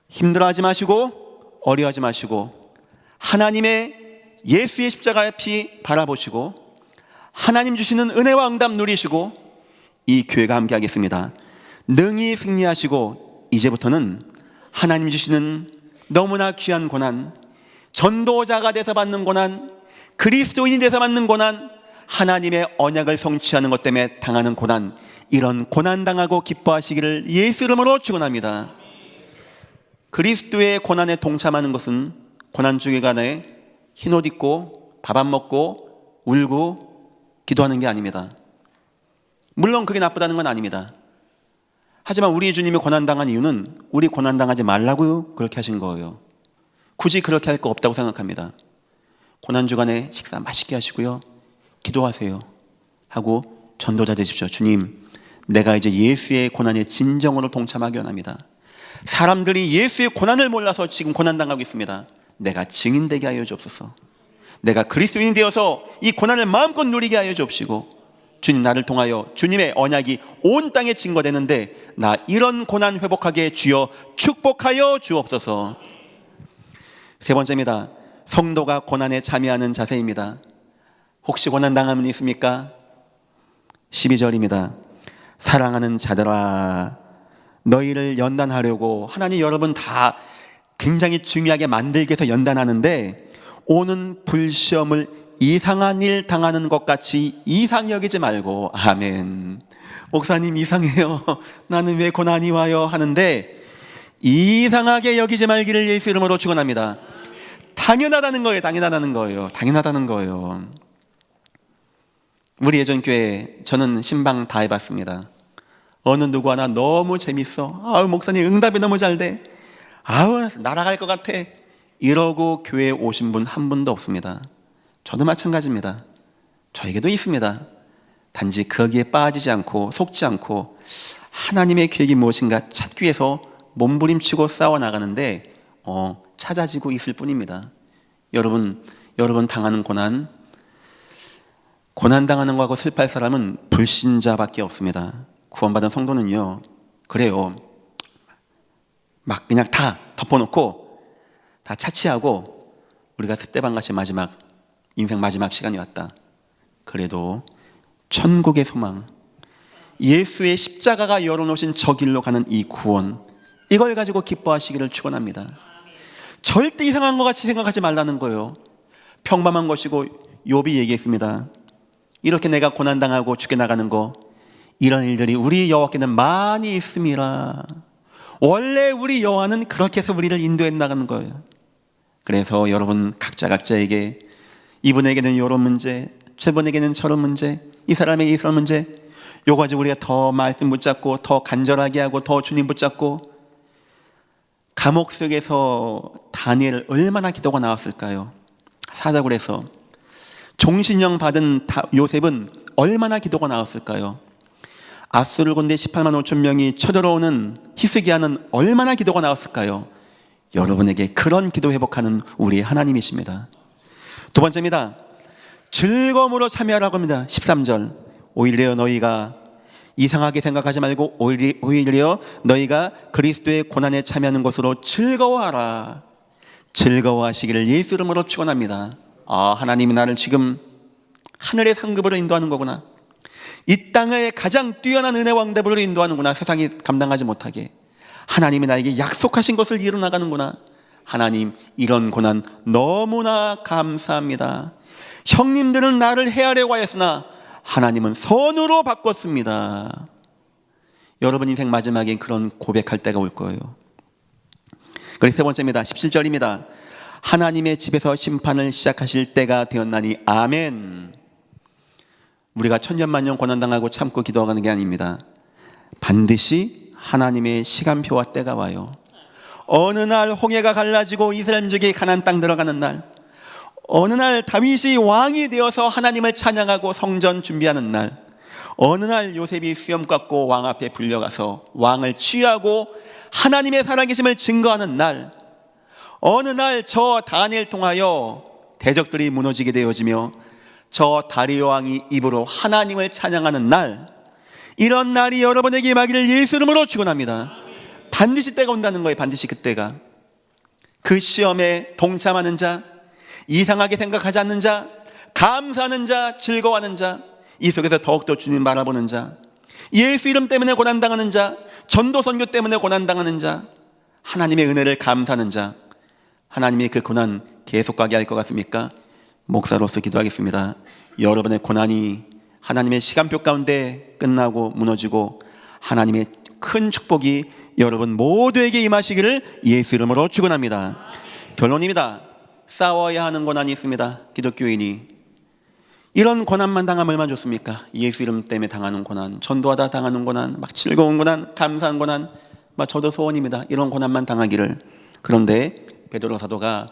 Speaker 1: 힘들어하지 마시고 어려워하지 마시고 하나님의 예수의 십자가의 피 바라보시고 하나님 주시는 은혜와 응답 누리시고 이 교회가 함께 하겠습니다. 능히 승리하시고 이제부터는 하나님 주시는 너무나 귀한 고난, 전도자가 돼서 받는 고난, 그리스도인이 돼서 받는 고난, 하나님의 언약을 성취하는 것 때문에 당하는 고난, 이런 고난 당하고 기뻐하시기를 예수 이름으로 축원합니다. 그리스도의 고난에 동참하는 것은 고난 주기간에 흰옷 입고 밥 안 먹고 울고 기도하는 게 아닙니다. 물론 그게 나쁘다는 건 아닙니다. 하지만 우리 주님이 고난당한 이유는 우리 고난당하지 말라고 그렇게 하신 거예요. 굳이 그렇게 할 거 없다고 생각합니다. 고난주간에 식사 맛있게 하시고요, 기도하세요 하고 전도자 되십시오. 주님, 내가 이제 예수의 고난에 진정으로 동참하기 원합니다. 사람들이 예수의 고난을 몰라서 지금 고난당하고 있습니다. 내가 증인되게 하여 주옵소서. 내가 그리스도인이 되어서 이 고난을 마음껏 누리게 하여 주옵시고, 주님 나를 통하여 주님의 언약이 온 땅에 증거되는데 나 이런 고난 회복하게 주여 축복하여 주옵소서. 세 번째입니다. 성도가 고난에 참여하는 자세입니다. 혹시 고난당한 분 있습니까? 12절입니다. 사랑하는 자들아, 너희를 연단하려고 하나님 여러분 다 굉장히 중요하게 만들기 위해서 연단하는데 오는 불시험을 이상한 일 당하는 것 같이 이상히 여기지 말고, 아멘. 목사님 이상해요. 나는 왜 고난이 와요? 하는데 이상하게 여기지 말기를 예수 이름으로 축원합니다. 당연하다는 거예요. 당연하다는 거예요. 당연하다는 거예요. 우리 예전교회 저는 신방 다 해봤습니다. 어느 누구 하나 너무 재밌어. 아우 목사님 응답이 너무 잘 돼. 아우 날아갈 것 같아. 이러고 교회에 오신 분 한 분도 없습니다. 저도 마찬가지입니다. 저에게도 있습니다. 단지 거기에 빠지지 않고 속지 않고 하나님의 계획이 무엇인가 찾기 위해서 몸부림치고 싸워나가는데 찾아지고 있을 뿐입니다. 여러분 당하는 고난당하는 거하고 슬퍼할 사람은 불신자밖에 없습니다. 구원받은 성도는요, 그래요. 막 그냥 다 덮어놓고 다 차치하고 우리가 습대방같이 인생 마지막 시간이 왔다. 그래도 천국의 소망, 예수의 십자가가 열어놓으신 저 길로 가는 이 구원, 이걸 가지고 기뻐하시기를 축원합니다. 절대 이상한 것 같이 생각하지 말라는 거예요. 평범한 것이고, 욥이 얘기했습니다. 이렇게 내가 고난당하고 죽게 나가는 거, 이런 일들이 우리 여호와께는 많이 있음이라. 원래 우리 여호와는 그렇게 해서 우리를 인도해 나가는 거예요. 그래서 여러분 각자에게, 이분에게는 이런 문제, 저분에게는 저런 문제, 이 사람에게 이런 문제, 요 가지고 우리가 더 말씀 붙잡고 더 간절하게 하고 더 주님 붙잡고, 감옥 속에서 다니엘 얼마나 기도가 나왔을까요? 사자굴 에서 종신령 받은 요셉은 얼마나 기도가 나왔을까요? 아수르 군대 18만 5천 명이 쳐들어오는 히스기야는 얼마나 기도가 나왔을까요? 여러분에게 그런 기도 회복하는 우리의 하나님이십니다. 두 번째입니다. 즐거움으로 참여하라고 합니다. 13절. 오히려 너희가 이상하게 생각하지 말고 오히려 너희가 그리스도의 고난에 참여하는 것으로 즐거워하라. 즐거워하시기를 예수 이름으로 축원합니다. 하나님이 나를 지금 하늘의 상급으로 인도하는 거구나. 이 땅의 가장 뛰어난 은혜 왕대부로 인도하는구나. 세상이 감당하지 못하게 하나님이 나에게 약속하신 것을 이루나가는구나. 하나님, 이런 고난 너무나 감사합니다. 형님들은 나를 해하려고 하였으나 하나님은 선으로 바꿨습니다. 여러분 인생 마지막엔 그런 고백할 때가 올 거예요. 그리고 세 번째입니다. 17절입니다. 하나님의 집에서 심판을 시작하실 때가 되었나니 아멘. 우리가 천년만년 고난당하고 참고 기도하는 게 아닙니다. 반드시 하나님의 시간표와 때가 와요. 어느 날 홍해가 갈라지고 이스라엘 민족이 가나안 땅 들어가는 날, 어느 날 다윗이 왕이 되어서 하나님을 찬양하고 성전 준비하는 날, 어느 날 요셉이 수염 깎고 왕 앞에 불려가서 왕을 취하고 하나님의 살아계심을 증거하는 날, 어느 날 저 다니엘 통하여 대적들이 무너지게 되어지며 저 다리오 왕이 입으로 하나님을 찬양하는 날, 이런 날이 여러분에게 임하기를 예수 이름으로 축원합니다. 반드시 때가 온다는 거예요. 반드시 그때가. 그 시험에 동참하는 자, 이상하게 생각하지 않는 자, 감사하는 자, 즐거워하는 자, 이 속에서 더욱더 주님 바라보는 자, 예수 이름 때문에 고난당하는 자, 전도 선교 때문에 고난당하는 자, 하나님의 은혜를 감사하는 자, 하나님이 그 고난 계속 가게 할 것 같습니까? 목사로서 기도하겠습니다. 여러분의 고난이 하나님의 시간표 가운데 끝나고 무너지고 하나님의 큰 축복이 여러분 모두에게 임하시기를 예수 이름으로 축원합니다. 결론입니다. 싸워야 하는 고난이 있습니다. 기독교인이 이런 고난만 당하면 얼마나 좋습니까? 예수 이름 때문에 당하는 고난, 전도하다 당하는 고난, 막 즐거운 고난, 감사한 고난, 저도 소원입니다. 이런 고난만 당하기를. 그런데 베드로 사도가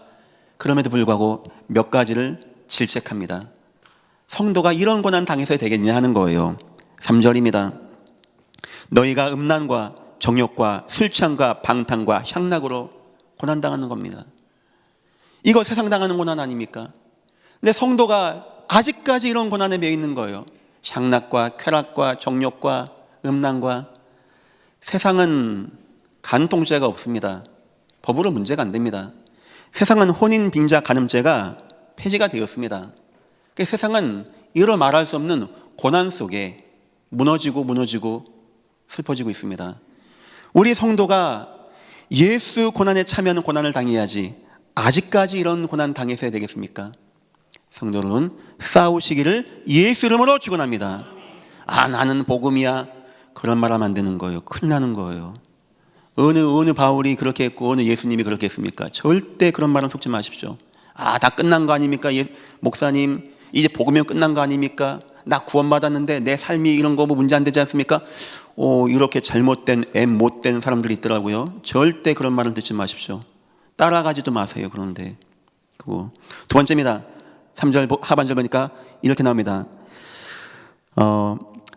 Speaker 1: 그럼에도 불구하고 몇 가지를 질책합니다. 성도가 이런 고난 당해서 되겠냐 하는 거예요. 3절입니다. 너희가 음란과 정욕과 술 취함과 방탕과 향락으로 고난당하는 겁니다. 이거 세상 당하는 고난 아닙니까? 근데 성도가 아직까지 이런 고난에 매여 있는 거예요. 향락과 쾌락과 정욕과 음란과. 세상은 간통죄가 없습니다. 법으로 문제가 안 됩니다. 세상은 혼인, 빙자, 간음죄가 폐지가 되었습니다. 세상은 이루 말할 수 없는 고난 속에 무너지고 슬퍼지고 있습니다. 우리 성도가 예수 고난에 참여하는 고난을 당해야지 아직까지 이런 고난 당해서야 되겠습니까? 성도 여러분, 싸우시기를 예수 이름으로 축원합니다. 아, 나는 복음이야. 그런 말 하면 안 되는 거예요. 큰일 나는 거예요. 어느 바울이 그렇게 했고 어느 예수님이 그렇게 했습니까? 절대 그런 말은 속지 마십시오. 아, 다 끝난 거 아닙니까? 목사님, 이제 복음이면 끝난 거 아닙니까? 나 구원받았는데 내 삶이 이런 거 뭐 문제 안 되지 않습니까? 이렇게 잘못된 못된 사람들이 있더라고요. 절대 그런 말은 듣지 마십시오. 따라가지도 마세요. 그런데 두 번째입니다. 3절 하반절 보니까 이렇게 나옵니다.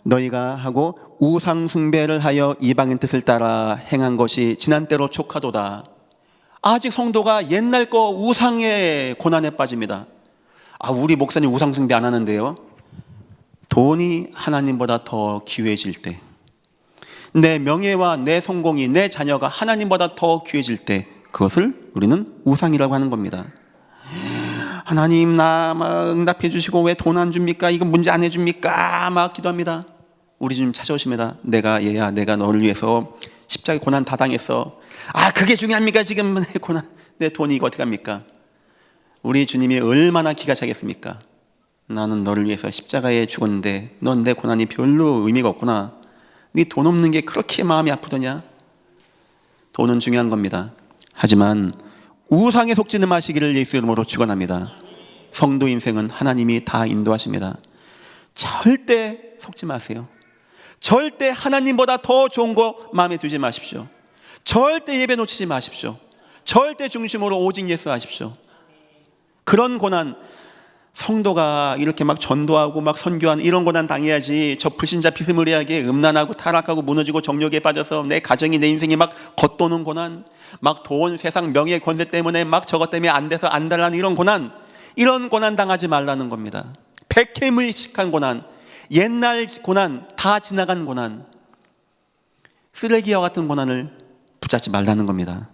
Speaker 1: 너희가 하고 우상 숭배를 하여 이방인 뜻을 따라 행한 것이 지난 때로 촉하도다. 아직 성도가 옛날 거 우상의 고난에 빠집니다. 아, 우리 목사님 우상 숭배 안 하는데요. 돈이 하나님보다 더 귀해질 때, 내 명예와 내 성공이, 내 자녀가 하나님보다 더 귀해질 때, 그것을 우리는 우상이라고 하는 겁니다. 하나님, 나 막 응답해 주시고 왜 돈 안 줍니까? 이거 문제 안 해줍니까? 막 기도합니다. 우리 주님 찾아오십니다. 내가 너를 위해서 십자가에 고난 다 당했어. 아, 그게 중요합니까? 지금 내 고난, 내 돈이 이거 어떻게 합니까? 우리 주님이 얼마나 기가 차겠습니까? 나는 너를 위해서 십자가에 죽었는데 넌 내 고난이 별로 의미가 없구나. 네 돈 없는 게 그렇게 마음이 아프더냐? 돈은 중요한 겁니다. 하지만 우상에 속지는 마시기를 예수 이름으로 축원합니다. 성도 인생은 하나님이 다 인도하십니다. 절대 속지 마세요. 절대 하나님보다 더 좋은 거 마음에 두지 마십시오. 절대 예배 놓치지 마십시오. 절대 중심으로 오직 예수 하십시오. 그런 고난, 성도가 이렇게 막 전도하고 막 선교하는 이런 고난 당해야지. 저 불신자 비스무리하게 음란하고 타락하고 무너지고 정욕에 빠져서 내 가정이, 내 인생이 막 겉도는 고난, 막 돈, 세상, 명예, 권세 때문에 막 저것 때문에 안 돼서 안 달라는 이런 고난 당하지 말라는 겁니다. 백해무익한 고난, 옛날 고난, 다 지나간 고난, 쓰레기와 같은 고난을 붙잡지 말라는 겁니다.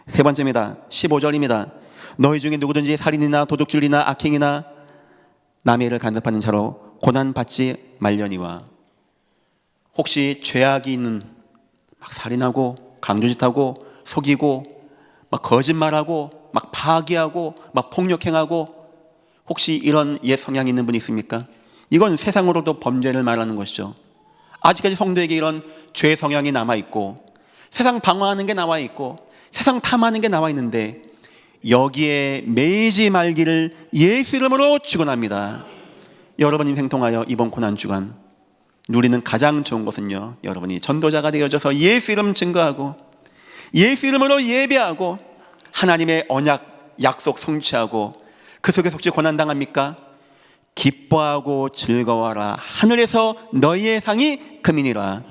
Speaker 1: 세 번째입니다. 15절입니다. 너희 중에 누구든지 살인이나 도둑질이나 악행이나 남의 일을 간섭하는 자로 고난받지 말려니와. 혹시 죄악이 있는, 막 살인하고 강도짓하고 속이고 막 거짓말하고 막 파기하고 막 폭력행하고, 혹시 이런 옛 성향이 있는 분이 있습니까? 이건 세상으로도 범죄를 말하는 것이죠. 아직까지 성도에게 이런 죄 성향이 남아있고, 세상 방어하는 게 나와있고, 세상 탐하는 게 나와있는데, 여기에 매이지 말기를 예수 이름으로 축원합니다. 여러분 인생 통하여 이번 고난주간 누리는 가장 좋은 것은요, 여러분이 전도자가 되어져서 예수 이름 증거하고 예수 이름으로 예배하고 하나님의 언약, 약속 성취하고, 그 속에 혹시 고난당합니까? 기뻐하고 즐거워하라. 하늘에서 너희의 상이 크미니라.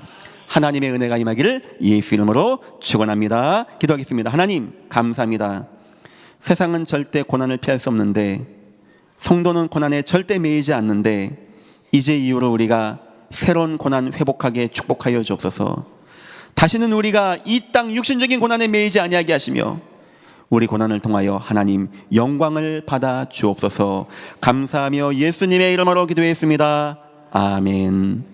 Speaker 1: 하나님의 은혜가 임하기를 예수 이름으로 축원합니다. 기도하겠습니다. 하나님, 감사합니다. 세상은 절대 고난을 피할 수 없는데, 성도는 고난에 절대 매이지 않는데, 이제 이후로 우리가 새로운 고난 회복하게 축복하여 주옵소서. 다시는 우리가 이 땅 육신적인 고난에 매이지 아니하게 하시며, 우리 고난을 통하여 하나님 영광을 받아 주옵소서. 감사하며 예수님의 이름으로 기도했습니다. 아멘.